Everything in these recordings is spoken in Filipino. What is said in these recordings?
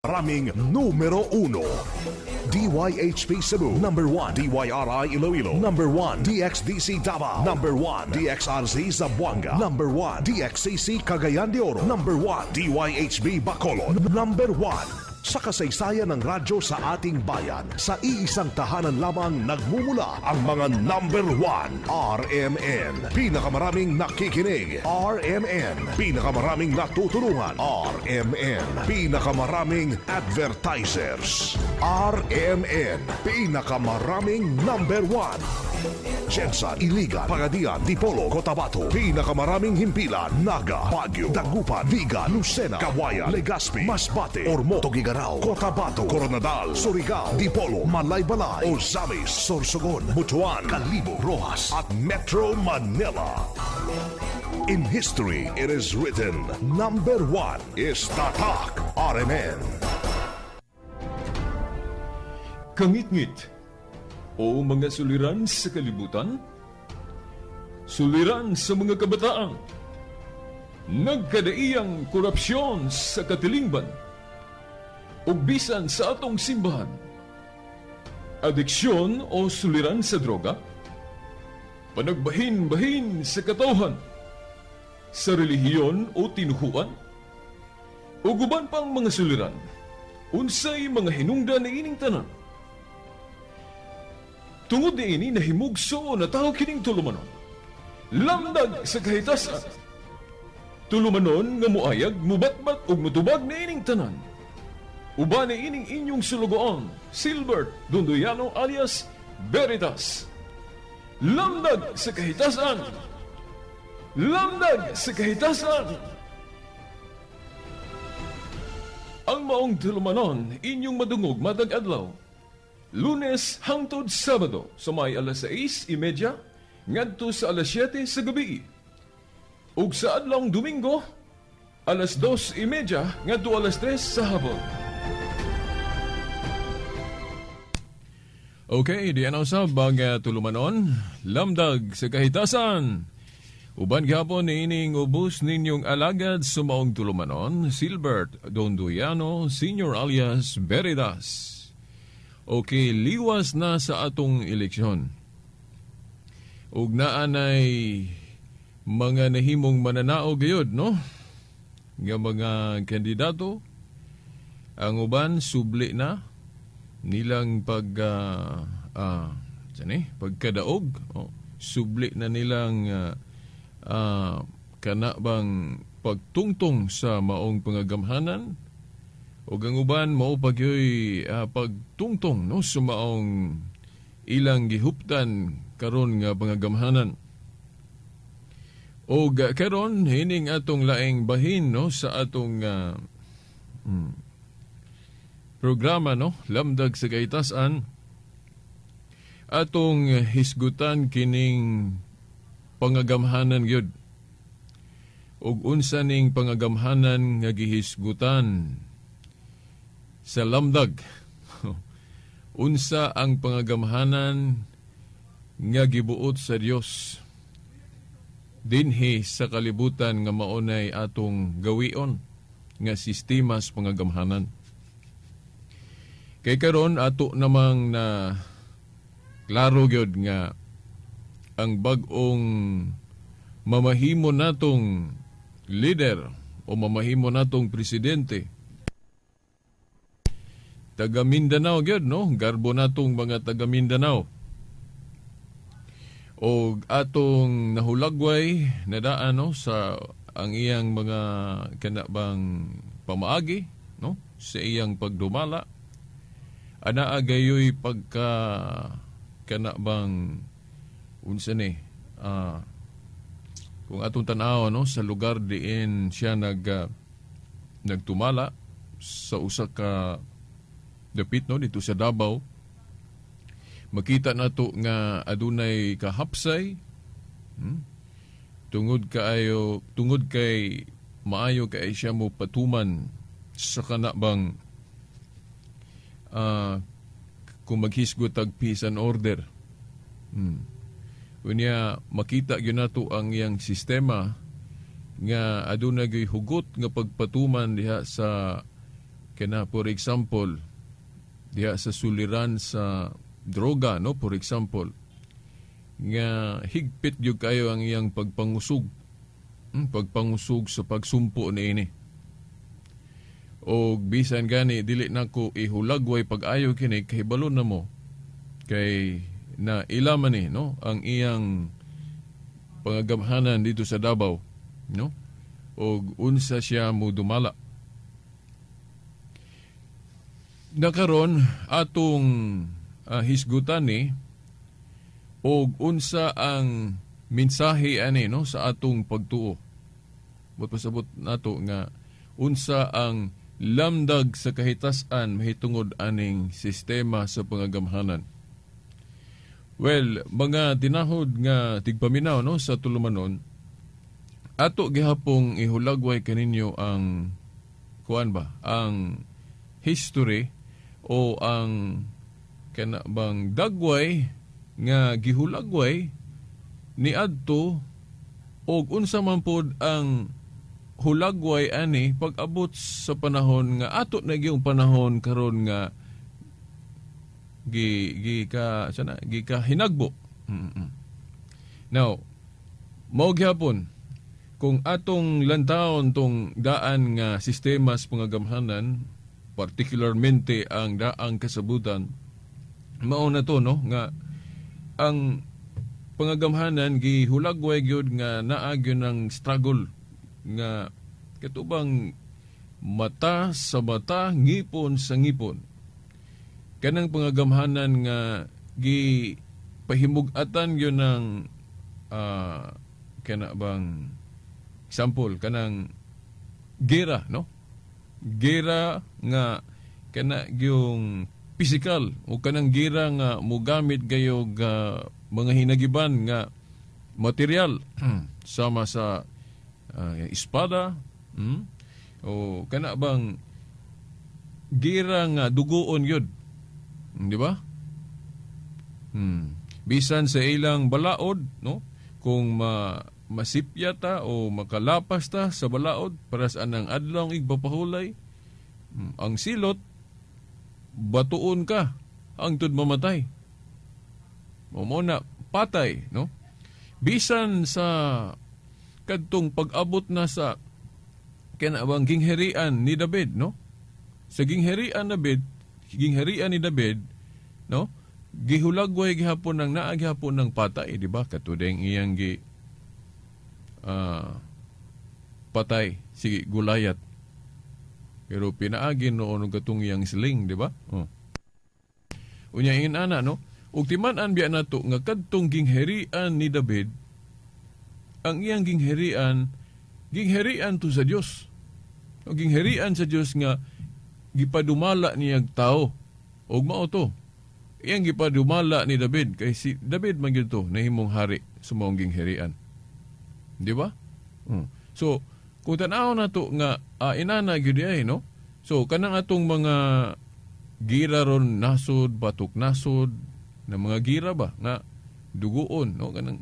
Raming numero 1. DYHP Cebu, number 1. DYRI Iloilo, number 1. DXDC Davao, number 1. DXRZ Zamboanga, number 1. DXCC Cagayan de Oro, number 1. DYHB Bacolod, number 1. Sa kasaysayan ng radyo sa ating bayan, sa iisang tahanan lamang nagmumula ang mga number 1. RMN, pinakamaraming nakikinig. RMN, pinakamaraming natutulungan. RMN, pinakamaraming advertisers. RMN, pinakamaraming number 1. Jensa, Iligan, Pagadian, Dipolo, Cotabato, pinakamaraming himpilan. Naga, Baguio, Dagupan, Viga, Lucena, Kawayan, Legazpi, Masbate, Ormo, Tugigaraw, Cotabato, Coronadal, Surigao, Dipolo, Malaybalay, Ozamis, Sorsogon, Butuan, Calibo, Rojas at Metro Manila. In history, it is written, number 1 is Tatak RMN. Kangit-ngit o mga suliran sa kalibutan, suliran sa mga kabataan, nagkadaiyang korupsyon sa katilingban, o bisan sa atong simbahan, adiksyon o suliran sa droga, panagbahin-bahin sa katawhan, sa relihiyon o tinuhuan, o guban pang mga suliran, unsay mga hinungdan na ining tanan. Tungod ni ini nahimugso na tao kining tulumanon, lamdag sa kahitasan, tulumanon nga muayag, mubatbat o mutubag na ining tanan. Uba ni ining inyong sulugoon, Silbert Donduyano alias Veritas. Lamdag sa kahitasan! Lamdag sa kahitasan! Ang maong tulumanon, inyong madungog matag adlaw, Lunes hangtod Sabado sa may alas 6:30 ngadto sa alas 7 sa gabi. Ug sa adlawng Domingo, alas 2:30 ngadto alas 3 sa hapon. Okay, diyan ang sabag tulumanon, lamdag sa kahitasan. Uban gapon ni ining ubos ninyong alagad sumaong tulumanon, Silbert Donduyano Senior alias Veritas. Okay, liwas na sa atong eleksyon. Ug naanay mga nahimong mananao gayud, no? Nga mga kandidato, ang uban subli na nilang pagkadaog, subli na nilang kana bang pagtungtong sa maong pangagamhanan. O ang uban mao pagyoy pagtungtong no sa maong ilang gihuptan karon nga pangagamhanan. O karon hining atong laing bahin no sa atong programa no lamdag sa kahitasan, atong hisgutan kining pangagamhanan gyud. Og unsa ning pangagamhanan nga gihisgutan sa lamdag. Unsa ang pangagamhanan nga gibuot sa Dios dinhi sa kalibutan nga maunay atong gawion nga sistema sa pangagamhanan. Kay karon ato namang na klaro gyud nga ang bag-ong mamahimo natong leader o mamahimo natong presidente taga Mindanao gyud no, garbo natong mga taga Mindanao. O atong nahulagway nadaan no sa ang iyang mga kanabang pamaagi no sa iyang pagdumala. Ana agayoy pagka kanabang unsa ni kung atong tan-aw no sa lugar diin siya nagtumala sa usa ka dapit no dito sa Davao, makita nato nga adunay kahapsay tungod kay maayo kay siya mo patuman sa kanabang kung maghisgot tag peace and order. Unya makita gyud nato ang iyang sistema nga adunay gyud hugot nga pagpatuman diha sa kana for example diha sa suliran sa droga, no, for example, nga higpit gyud kayo ang iyang pagpangusog, pagpangusog sa pagsumpo niini. O bisan gani dili nako ihulagway pag-ayo kini kahibalo na mo kay na ilaman ni, no, ang iyang pangagamhanan dito sa Davao, no, o unsa siya mo dumala. Nakaron atong hisgutan ni o unsa ang mensahe ani, no, sa atong pagtuo. But pasabot nato nga unsa ang lamdag sa kahitasan mahitungod aning sistema sa pangagamhanan. Well, mga tinahod nga tigpaminaw, no, sa tulumanon, ato gihapong ihulagway kaninyo ang kuan ba, ang history o ang kanabang dagway nga gihulagway ni adto og unsa man pod ang hulagway ani pag-abot sa panahon nga ato na gyung panahon karon nga gi ka hinagbo. Now, mao gyapon kung atong lantawon tong daan nga sistema sa pangagamhanan, particularmente ang daang kasabutan, mao na to, no, nga ang pangagamhanan gihulagway gyud nga naa gyud ng struggle nga katubang mata sa mata, ngipon sa ngipon. Kanang pangagamhanan nga gipahimug-atan yun ng kanabang example, kanang gera, no? Gera nga kana yung physical o kanang gera nga mogamit gayog mga hinagiban nga material sama sa espada, o kana bang gira nga dugoon yun, di ba? Bisan sa ilang balaod, no, kung masipya ta o makalapas ta sa balaod para sa anang adlaw igpapahulay, ang silot batuon ka hangtod mamatay, o muna patay, no? Bisan sa kadtong pag-abot na sa kanabang gingherian ni David, no? Sa gingherian ni David, no? Gihulagway gihapon ng naagihapon ng patay, di ba? Katudeng iyang patay si Gulayat. Pero pinaagin noon katong iyang sling, di ba? Unya ingin ana, no? Ug timan-an biya nato nga kadtong gingherian ni David, ang iyang gingherian to sa Dios. O gingherian sa Dios nga gipadumala niyang tao. Og mao to. Iyang gipadumala ni David kay si David man gyud to nahimong hari sa maong gingherian. Di ba? So, kung tan-aw nato nga inana gyud ay, no? So, kanang atong mga gira ron nasod, batok nasod na mga gira ba nga duguon, no? Kanang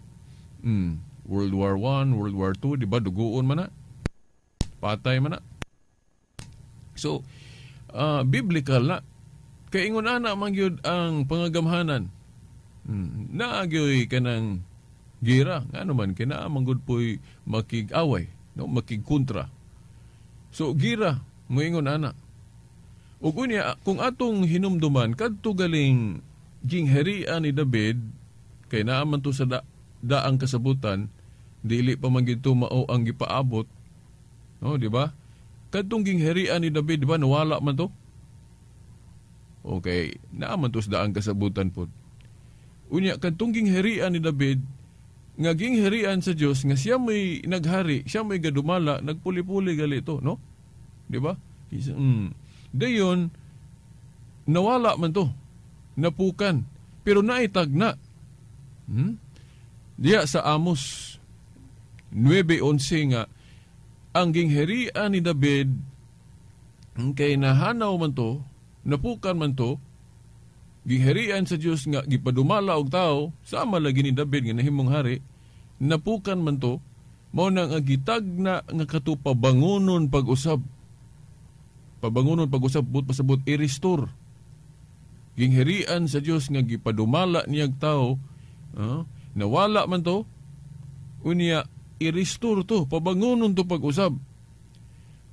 World War I, World War II, di ba? Duguon man na. Patay man na. So, biblical na. Kaingon ana man gyud ang pangagamhanan. Naagyoy kanang gira. Nga naman, kinaaman gud po'y makig-away, no? Makig-kontra. So, gira, moingon ana. O kunya, kung atong hinumduman, kadto galing gingherian ni David, kay naaman to sa daang kasabutan, dili pa man gito mao ang gipaabot, no, di ba? Kadtong gingherian ni David, di ba, nawala man to? Okay, naaman to sa daang kasabutan po. Unya, kadtong gingherian ni David, nga gingherian sa Dios, nga siya may naghari, siya may gadumala, nagpuli-puli gali to, no? Di ba? Dayon, nawala man to, napukan, pero naitag na. Diya sa Amos 9:11 nga, ang gingherian ni David kay nahanaw man to, napukan man to, gingherian sa Dios nga gipadumala og tao, sama lagi ni David nga nahimong hari, napukan man to, mao nang agitag na nga katupabangonon pag-usab. pabangunon pag-usab pasabot i-restore. Gingherian sa Dios nga gipadumala niyag tao, nawala man to, unya i-restore to, pabangunon to pag-usab.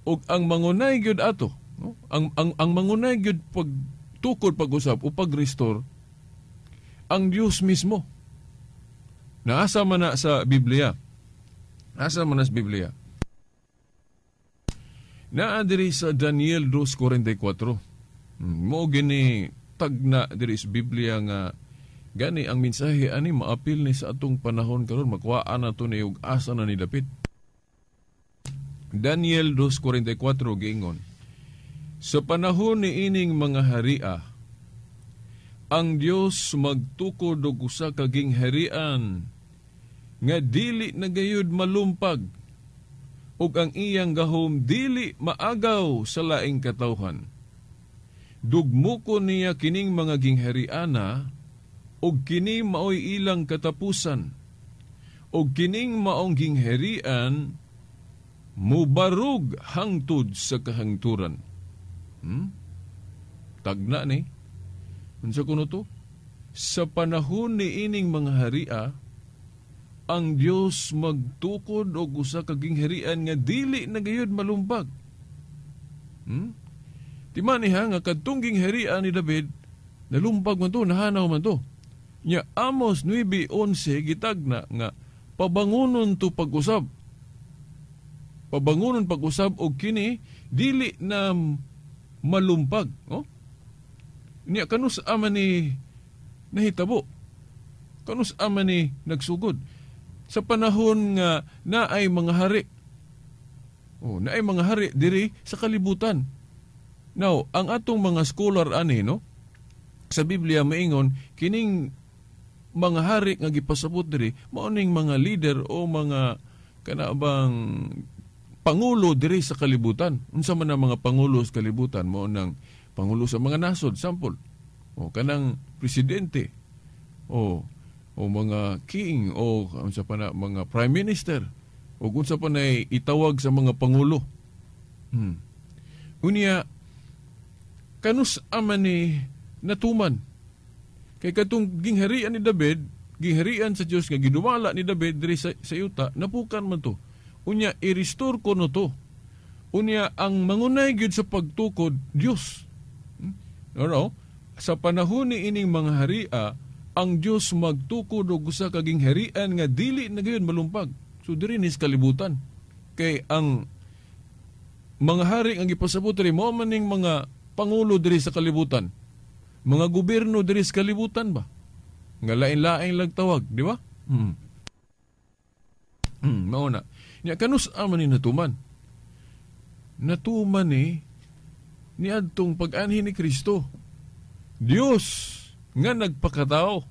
Og ang mangunay gyud ato, no? Ang mangunay gyud pagtukod pag-usab o pag-restore ang Dios mismo. Naasa man na sa Biblia. Asa man na sa Biblia. Naa diri sa Daniel 2:44. Mo gini tagna diri sa Biblia nga gani ang mensahe ani maapil ni sa atong panahon karon, makuhaan nato ni og asa na ni dapit. Daniel 2:44 giingon, sa panahon ni ining mga haria, ang Dios magtukod og usa ka gingharian nga dili nagayud malumpag, ug ang iyang gahom dili maagaw sa laing katawhan. Dugmoko niya kining mga ginghariana, ug kini maoy ilang katapusan, ug kining maong gingharian mubarug hangtod sa kahangturan. Tagna ni. Unsa kuno to? Sa panahon ni ining mga haria, ang Dios magtukod og usa ka gingharian nga dili nagayud malumpag. Timani nga kadtong gingharian ni David, nalumpag man to, nahanaw man to. Nya Amos 9:11 gitagna nga pabangunon to pag-usab. Pabangunon pag-usab og kini dili na malumpag, Nya kanus ama ni nahitabo. Kanus ama ni nagsugod sa panahon nga naay mga hari. Naay mga hari diri sa kalibutan. Now, ang atong mga scholar ani sa Biblia maingon kining mga hari nga gipasabot diri mao ning mga leader o mga kanabang pangulo diri sa kalibutan. Unsa man ang mga pangulo sa kalibutan? Mao nang pangulo sa mga nasod, sample. Kanang presidente. O mga king o unsa pa na mga prime minister. O unsa pa na itawag sa mga pangulo. Unya kanus aman ni natuman. Kay katong gingharian ni David, gingharian sa Dios nga gidumala ni David diri sa yuta, napukan man to. Unya i-restore ko no to. Unya ang mangunay gyud sa pagtukod Dios. Sa panahon ni ining mga haria, ang Dios magtukod og usa ka gingharian nga dili na gayon malumpag. So diri ni sa kalibutan. Kay ang mga hari ang gipasabot diri mao man ning mga pangulo diri sa kalibutan. Mga gobyerno diri sa kalibutan ba? Nga lain-lain lang tawag, di ba? Mao na. Nya kanus aman ni natuman. Natuman ni adtong pag-anhi ni Kristo. Dios nga nagpakatao.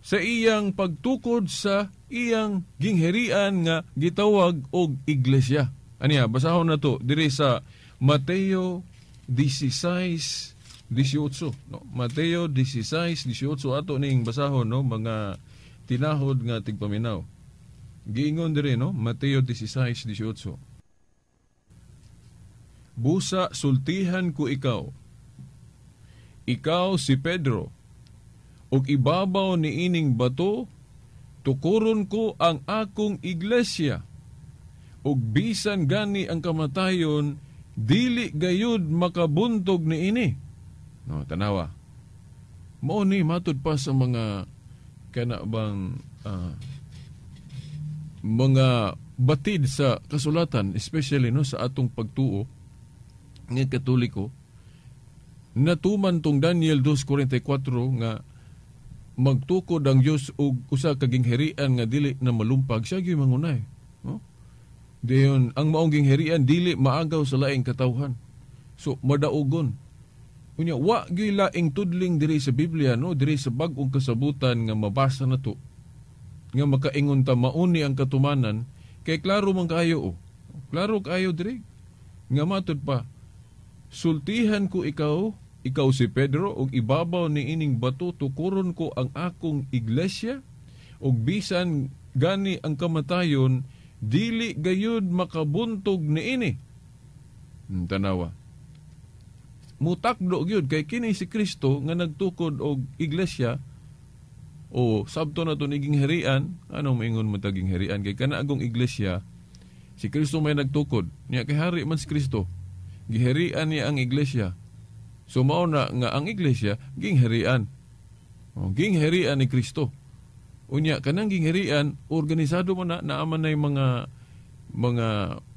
Sa iyang pagtukod sa iyang gingharian nga gitawag og iglesia. Aniya, basahon na to diri sa Mateo 16:18. Mateo 16:18 ato ning basahon mga tinahod nga tigpaminaw. Giingon diri Mateo 16:18. Busa sultihan ko ikaw. Ikaw si Pedro, ug ibabaw ni ining bato, tukuron ko ang akong iglesia, ug bisan gani ang kamatayon, dili gayud makabuntog ni ini. Tanawa. Mao ni matud pa sa mga kanabang mga batid sa kasulatan, especially sa atong pagtuo ng Katoliko. Natuman tong Daniel 2:44 nga magtukod ang Dios og usa ka gingharian nga dili na malumpag, siya gyud mangunay. Dayon ang maong gingharian dili maagaw sa laing katawhan. So madaugon. Unya wa gyud laing tudling diri sa Biblia diri sa bag-ong kasabutan nga mabasa nato. Nga makaingon ta mauni ang katumanan kay klaro man kaayo Klaro kaayo diri. Nga matud pa, sultihan ko ikaw si Pedro, ug ibabaw ni ining bato tukuron ko ang akong iglesia, ug bisan gani ang kamatayon, dili gayud makabuntog ni ini. Tanawa. Mutakdo gyud kay kini si Kristo nga nagtukod og iglesia o sabto na to niging herian. Anong maingon mo taging herian kay kana agong iglesia si Kristo may nagtukod niya kay hari man si Kristo. Giherian niya ang iglesia. So mao na nga ang iglesia gingherian. Gingherian ni Kristo. Unya kanang gingherian organisado mo na naaman na mga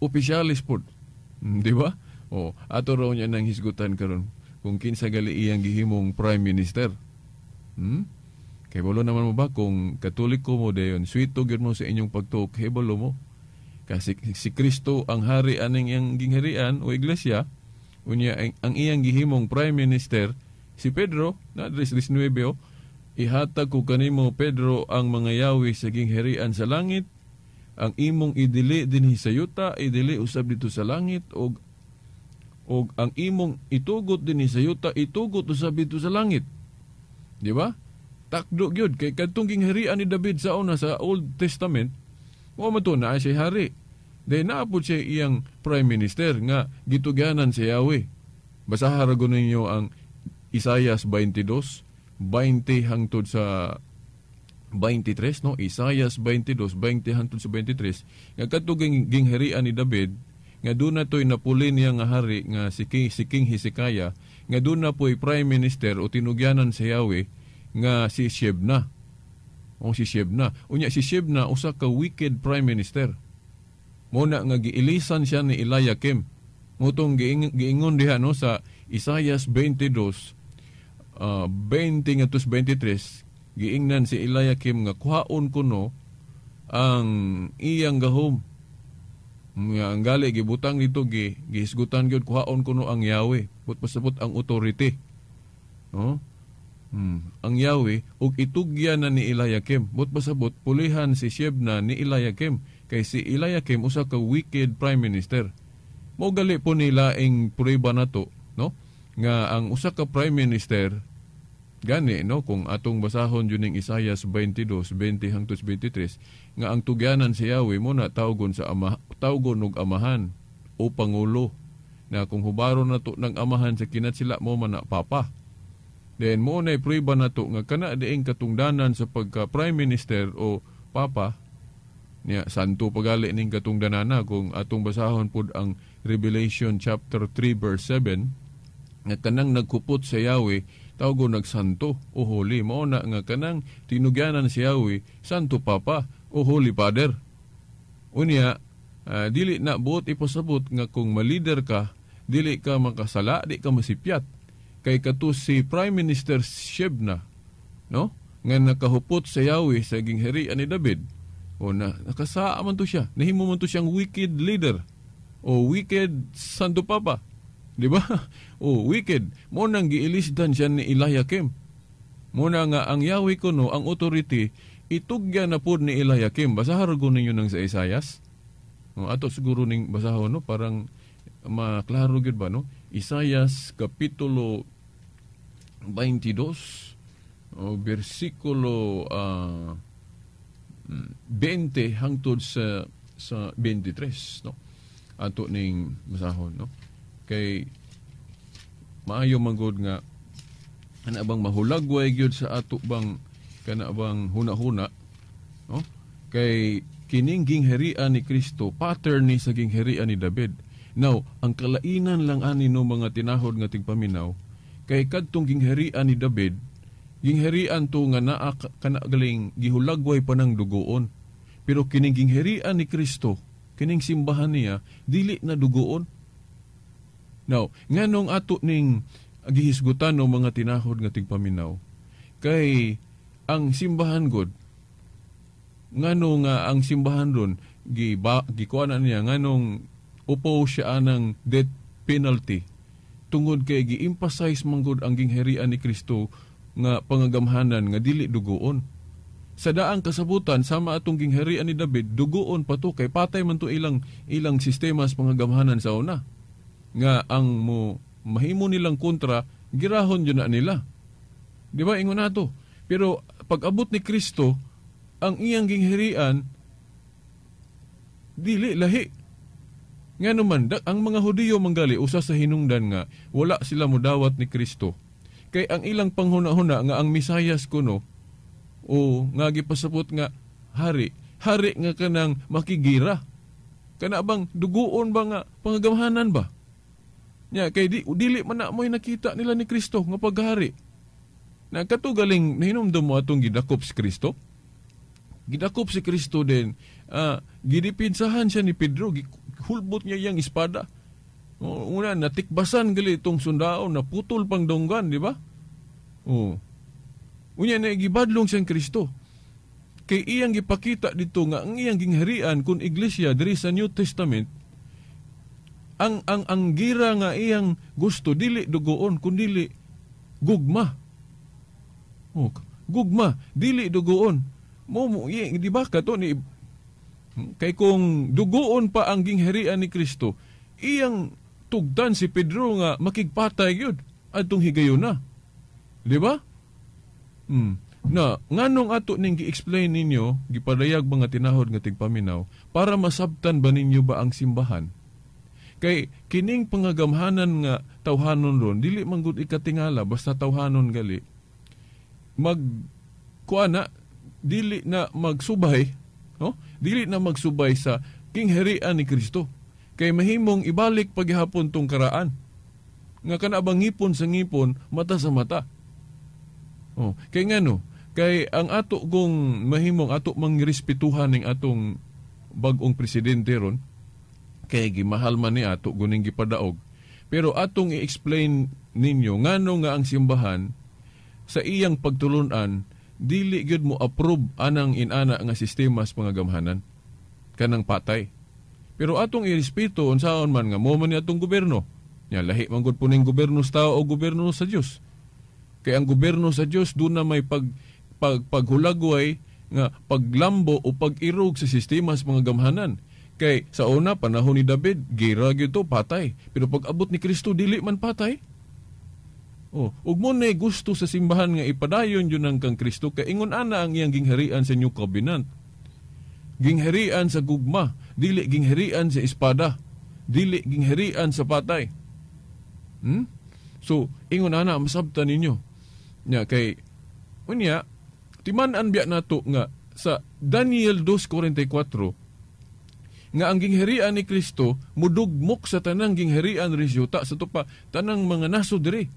opisyalis pod. Di ba? Ato raw niya nang hisgutan karon kung kinsa gali iyang gihimong prime minister. Kay bolo naman mo ba kung Katoliko mo dayon, sweeto gyud mo sa inyong pagtuok, kay bolo mo. Kasi si Kristo ang hari aning iyang gingharian o iglesia, unya ang iyang gihimong prime minister si Pedro, na adres 19, ihatag ko kanimo Pedro ang mga yawi sa gingharian sa langit, ang imong idili dinhi sa yuta, idili usab dito sa langit, og ang imong itugot dinhi sa yuta, itugot usab dito sa langit. Di ba? Takdo gyud kay kadtong gingharian ni David sa una sa Old Testament, mo mato na siya hari. Dahil naapod siya iyang prime minister nga gituganan si Yahweh. Basahan ra ninyo ang Isaias 22, 20 hangtod sa 23, no? Isaias 22, 20 hangtod sa 23. Nga kadtong gingharian ni David, nga doon na to'y napulin niya nga hari nga si King Hezekiah, nga doon na po'y prime minister o tinugyanan si Yahweh nga si Shebna. Si Shebna. Unya si Shebna usa ka wicked prime minister. Muna nga giilisan siya ni Eliakim. Mutong giingon diha no sa Isaias 22 20 ngadto 23, giingnan si Eliakim nga kuhaon kuno ang iyang gahom. Nga ang gali gibutang dito gihisgutan gyud kuhaon kuno ang Yahweh. Pasabot ang authority. No? Ang Yahweh ug itugyan na ni Eliakim. Pasabot pulihan si Shebna ni Eliakim. Kay si Eliakim usa ka wicked prime minister. Mao gali po nila ing prueba nato, no? Nga ang usa ka prime minister gani no kung atong basahon jud ning Isaias 22 20 hangtod 23 nga ang tugyanan si Yahweh mo na tawgon sa tawgon og amahan o pangulo na kung hubaron nato ng amahan sa kinatsila mo man na papa. Then mo na prueba nato nga kana diing katungdanan sa pagka prime minister o papa niya santo pagali ning katungdanana kung atong basahon pud ang Revelation chapter 3 verse 7 nga kanang nagkupot sa Yahweh tawgon nagsanto o holy. Mao na nga kanang tinugyanan si Yahweh santo papa o holy father. Unya dili na buot ipasabot nga kung ma-leader ka dili ka makasala, di ka masipyat kay katus si Prime Minister Shebna, no? Nga nakahupot sa Yahweh sa gingharian ni David. O nakasaa man to siya. Nahimo man to siyang wicked leader. O wicked santo papa. Di ba? O wicked. Mo nang giilisdan siya ni Eliakim. Mo na nga ang Yahweh kuno, ang authority, itugyan na po ni Eliakim. Basahan ko ninyo ng sa Isaias. O, ato siguro ning basahon, no? Parang maklaro gid ba, no? Isaias kapitulo 22, versikulo 20 hangtod sa 23, no? Ato ning basahon, no? Kay maayo manggod nga ana bang mahulagway gyud sa ato bang kana bang huna-huna, no? Kay kining gingharian ni Kristo pattern ni sa gingharian ni David. Now, ang kalainan lang ani no mga tinahod nga tigpaminaw kay kadtong gingharian ni David, gingharian to nga naa kana galing gihulagway pa ng dugoon. Pero kining gingharian ni Kristo, kining simbahan niya dili na dugoon. Now, nganong ato ning gihisgutan no mga tinahod nga tigpaminaw kay ang simbahan god ngano nga ang simbahan ron gikuanan niya nganong upo siya ng death penalty tungod kay gi-emphasize manggod ang gingharian ni Kristo nga pangagamhanan nga dili dugoon. Sa daang kasabutan sama atong gingharian ni David dugoon pa to kay patay man to ilang sistema sa pangagamhanan sa una. Nga ang mahimo nilang kontra girahon yun na nila. Di ba ingon nato? Pero pag abot ni Kristo ang iyang gingharian dili lahi. Nga naman, ang mga Hudiyo manggali, usa sa hinungdan nga, wala sila mudawat ni Kristo. Kay ang ilang panghuna-huna nga ang Misayas kuno, o nga gipasabot nga, hari nga kanang makigira. Kana bang duguon ba nga pangagamhanan ba? Nya kay dili man na mo'y nakita nila ni Kristo nga paghari. Na katugaling nahinumdum mo atong gidakop si Kristo. Gidakop si Kristo din. Gidipinsahan siya ni Pedro, hulbot niya yang espada. Una natikbasan gali itong sundao, naputol pang donggan, di ba? Unya na gibadlong siyang Kristo. Kay iyang gipakita dito nga ang iyang gingharian kung iglesia diri sa New Testament, ang gira nga iyang gusto dili dugoon kundi gugma. Gugma dili dugoon. Di ba kato ni kay kung dugoon pa ang gingharian ni Kristo, iyang tugtan si Pedro nga makigpatay gyud adtong higayon na. Di ba? Na nganong ato ning gi-explain ninyo, gipadayag mga tinahod nga tigpaminaw para masabtan ba ninyo ba ang simbahan? Kay kining pangagamhanan nga tawhanon ron, dili man gud ikatingala basta tawhanon gali. Dili na magsubay, no? Dili na magsubay sa kingharian ni Kristo. Kay mahimong ibalik paghihapon tong karaan. Nga kana bang ngipon sa ngipon, mata sa mata. Kay ngano? Kay ang ato kung mahimong ato mangrespetuhan ning atong bag-ong presidente ron, kay gimahal man ni ato guning gipadaog. Pero atong i-explain ninyo ngano nga ang simbahan sa iyang pagtulunan dili gyud mo approve anang inana nga sistema sa pangagamhanan kanang patay. Pero atong irespeto unsaon man nga mo man ni atong gobyerno. Nya lahi man gud puning gobyerno sa tao o gobyerno sa Dios. Kay ang gobyerno sa Dios do na may paghulagway nga paglambo o pag-irog sa sistema sa mga gamhanan. Kay sa una panahon ni David, gira gyud to patay. Pero pag abot ni Kristo dili man patay. Ug mo na gusto sa simbahan nga ipadayon yun ang kang Kristo kay ingon ana ang iyang gingharian sa New Covenant. Gingharian sa gugma, dili gingharian sa espada, dili gingharian sa patay. So ingon ana masabtan ninyo. Nya kay unya timan-an biya nato nga sa Daniel 2:44 nga ang gingharian ni Kristo mudugmok sa tanang gingharian ri yuta sa tupa tanang mga nasod diri.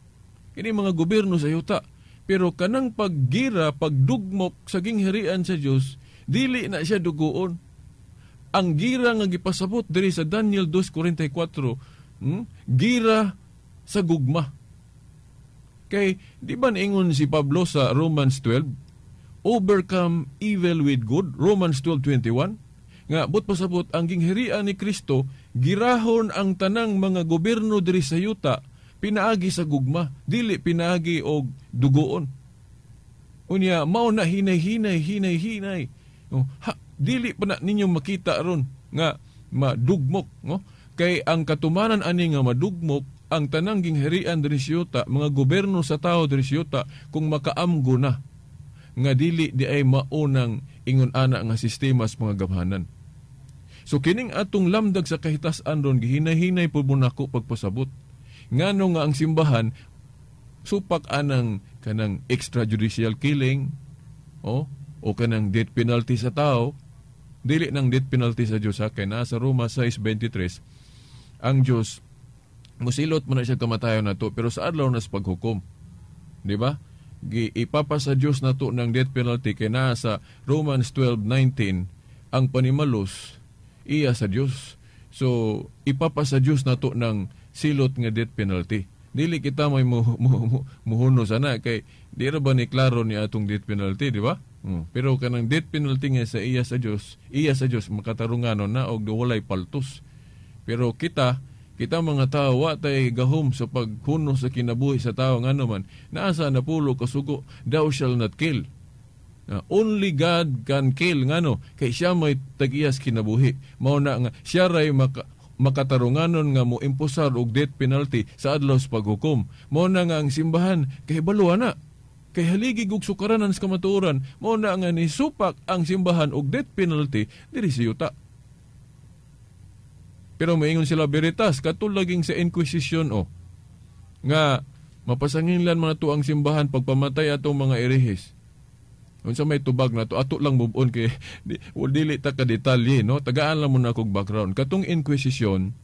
Kini mga gobyerno sa yuta. Pero kanang paggira, pagdugmok sa gingharian sa Dios, dili na siya dugoon. Ang gira nga gipasabot diri sa Daniel 2:44, gira sa gugma. Kay di ba naingon si Pablo sa Romans 12, overcome evil with good, Romans 12:21, nga but pasabot ang gingharian ni Kristo, girahon ang tanang mga gobyerno diri sa yuta, pinaagi sa gugma, dili pinaagi og dugoon. Unya mao na hinay. Dili pa na ninyo makita ron nga madugmok, no? Kay ang katumanan ani nga madugmok ang tanang gingharian diri sa yuta, mga gobyerno sa tao diri sa yuta kung makaamgo na nga dili di ay maunang ingon ana nga sistema sa mga gamhanan. So kining atong lamdag sa kahitasan ron gihinay-hinay pud mo nako pagpasabot. Ngano nga ang simbahan supak anang kanang extrajudicial killing o kanang death penalty sa tao, dili nang death penalty sa Dios kay nasa Roma 6:23 ang Dios musilot man na siya kamatayon nato pero sa adlaw na sa paghukom, di ba? Ipapasa Dios nato ng death penalty kay nasa Romans 12:19 ang panimalos iya sa Dios. So ipapasa Dios nato ng silot nga death penalty. Dili kita may muhuno sana kay di ra ba ni klaro ni atong death penalty, di ba? Pero kanang death penalty nga sa iya sa Dios makatarunganon na og walay paltos. Pero kita mga tao wa tay gahom sa paghuno sa kinabuhi sa tao ngano man naasa napulo kasugo, thou shall not kill. Only God can kill ngano kay siya may tag-iyas kinabuhi. Mao na nga siya ray makatarunganon nga mo imposar og death penalty sa adlaw sa paghukom. Mao na nga ang simbahan kay baluan na. Kay haligig og sukaranan sa kamatuoran, mao na nga ni supak ang simbahan og death penalty diri sa yuta. Pero maingon sila Veritas, katulaging sa Inquisition nga mapasanginlan mga to ang simbahan pagpamatay atong mga erehis. Unsa may tubag na to, ato lang move on kay dili ta ka detalye, no? Tagaan lang mo na kog background. Katong Inquisition,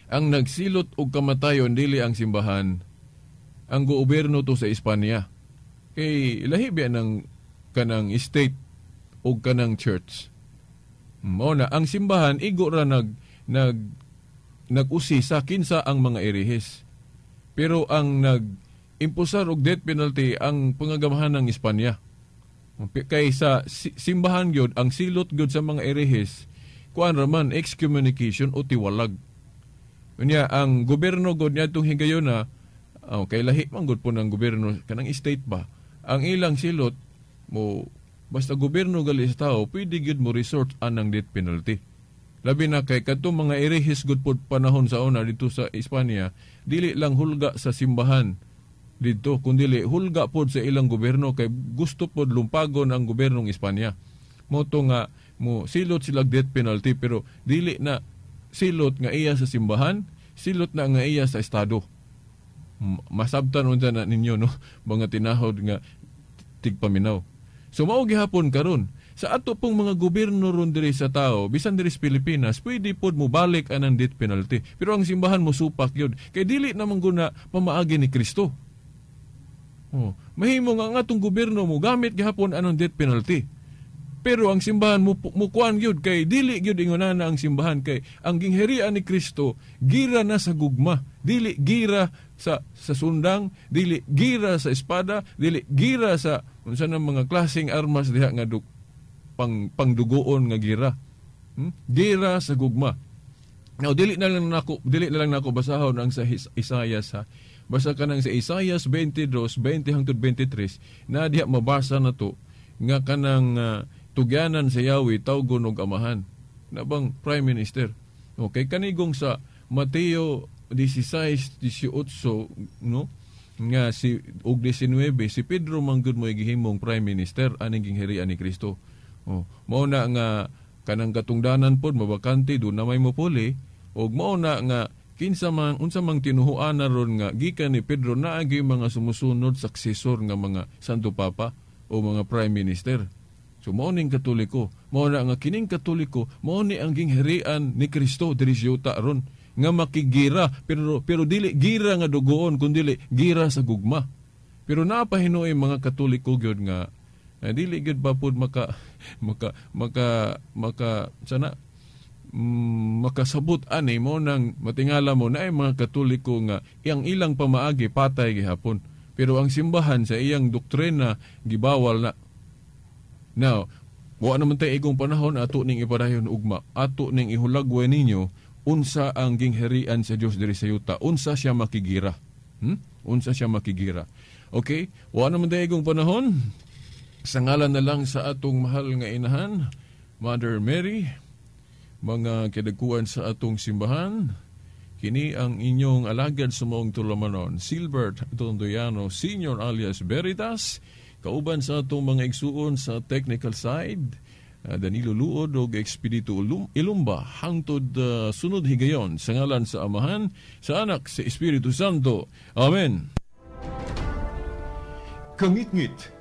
ang nagsilot og kamatayon dili ang simbahan, ang gobyerno to sa Espanya. Kay lahi biya ng kanang state o kanang church. Mao na ang simbahan igo ra nag-usi sa kinsa ang mga erehis. Pero ang nag-impusar og death penalty ang pangagamahan ng Espanya. Kay sa simbahan gyud ang silot gyud sa mga erehis kuan raman excommunication o tiwalag. Unya ang gobyerno gud niadtong higayon na kay lahi man gud po ng gobyerno kanang state ba. Ang ilang silot mo basta gobyerno gali sa tao, pwede gyud mo resort anang death penalty. Labi na kay kadtong mga erehis gud pod panahon sa una dito sa Espanya, dili lang hulga sa simbahan dito, kundi hulga pod sa ilang gobyerno kay gusto pod lumpagon ang gobyernong Espanya. Moto nga mo silot sila death penalty pero dili na silot nga iya sa simbahan, silot na nga iya sa estado. Masabtan unsa na ninyo no mga tinahod nga tigpaminaw. So mao gihapon karon sa ato pong mga gobyerno ron diri sa tao, bisan diri sa Pilipinas, pwede pod mo balik anang death penalty. Pero ang simbahan mo supak yun. Kay dili naman guna pamaagi ni Kristo. Mahimo nga ang atong gobyerno mo gamit gihapon anong death penalty. Pero ang simbahan mo kuan gyud kay dili gyud ingonana ang simbahan kay ang gingherian ni Kristo gira na sa gugma, dili gira sa sundang, dili gira sa espada, dili gira sa unsa nang mga klaseng armas diha nga pangdugoon nga gira. Gira sa gugma. Now dili na lang nako basahon ang sa Isaias ha. Basa ka nang sa Isaias 22:20 hangtod 23 na diha mabasa na to nga kanang tugyanan sa Yahweh tawgon og amahan. Na bang Prime Minister? Okay, kanigong sa Mateo 16:18 no? Nga si og 19 si Pedro manggod mo gihimong Prime Minister aning gingherian ni Kristo. Mao na nga kanang katungdanan pod mabakante do na may mopuli og mao na nga kinsa man unsa mang tinuhuan na ron nga gikan ni Pedro naagi mga sumusunod successor nga mga Santo Papa o mga Prime Minister. So mao ning Katoliko, mao na nga kining Katoliko, mao ni ang gingherian ni Kristo diri sa yuta ron nga makigira pero dili gira nga dugoon kundi gira sa gugma. Pero napahinoy mga Katoliko gyud nga dili gyud pa pud makasabot ani mo nang matingala mo na ay mga Katoliko nga iyang ilang pamaagi patay gihapon. Pero ang simbahan sa iyang doktrina gibawal na. Now, wa naman tayo igong panahon ato ning ipadayon ugma, ato ning ihulagway ninyo unsa ang gingherian sa Dios diri sa yuta, unsa siya makigira. Unsa siya makigira. Okay? Wa naman tayo igong panahon. Sa ngalan na lang sa atong mahal nga inahan, Mother Mary, mga kidagkuan sa atong simbahan, kini ang inyong alagad sa maong tulamanon, Silbert Tondoyano Sr. alias Veritas, kauban sa atong mga igsuon sa technical side, Danilo Luod o Expedito Ilumba, hangtod sunod higayon, sa ngalan sa Amahan, sa Anak, sa Espiritu Santo. Amen. Kangit-ngit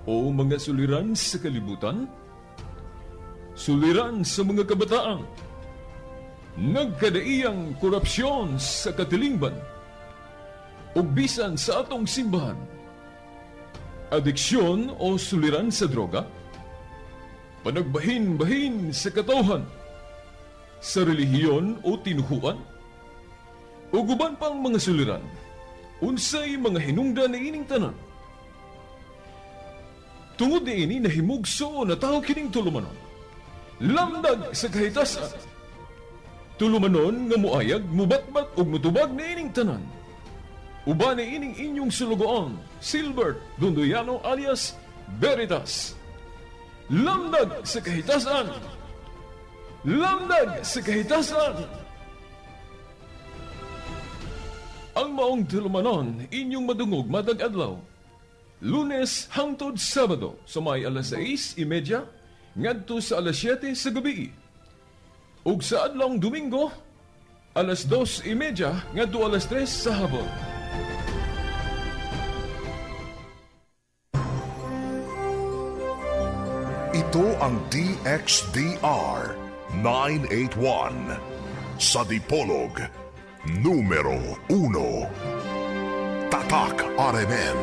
o mga suliran sa kalibutan, suliran sa mga kabataan, nagkadaiyang korupsyon sa katilingban, o bisan sa atong simbahan, adiksyon o suliran sa droga, panagbahin-bahin sa katawhan, sa relihiyon o tinuhuan, o guban pang mga suliran, unsay mga hinungdan na ining tanan. Tungod ni ini nahimugso na tao kining tulumanon, lamdag sa kahitasan, tulumanon nga muayag, mubatbat o mutubag na ining tanan. Uban ni ining inyong sulugoon, Silbert Tondoyano alias Veritas. Lamdag sa kahitasan! Lamdag sa kahitasan! Ang maong tulumanon, inyong madungog madag adlaw, Lunes hangtod Sabado sa may alas 6:30 ngadto sa alas 7 sa gabi. ug sa adlong Domingo, alas 2:30 ngadto alas 3 sa hapon. Ito ang DXDR 981 sa Dipolog, numero 1. Tatak RMN.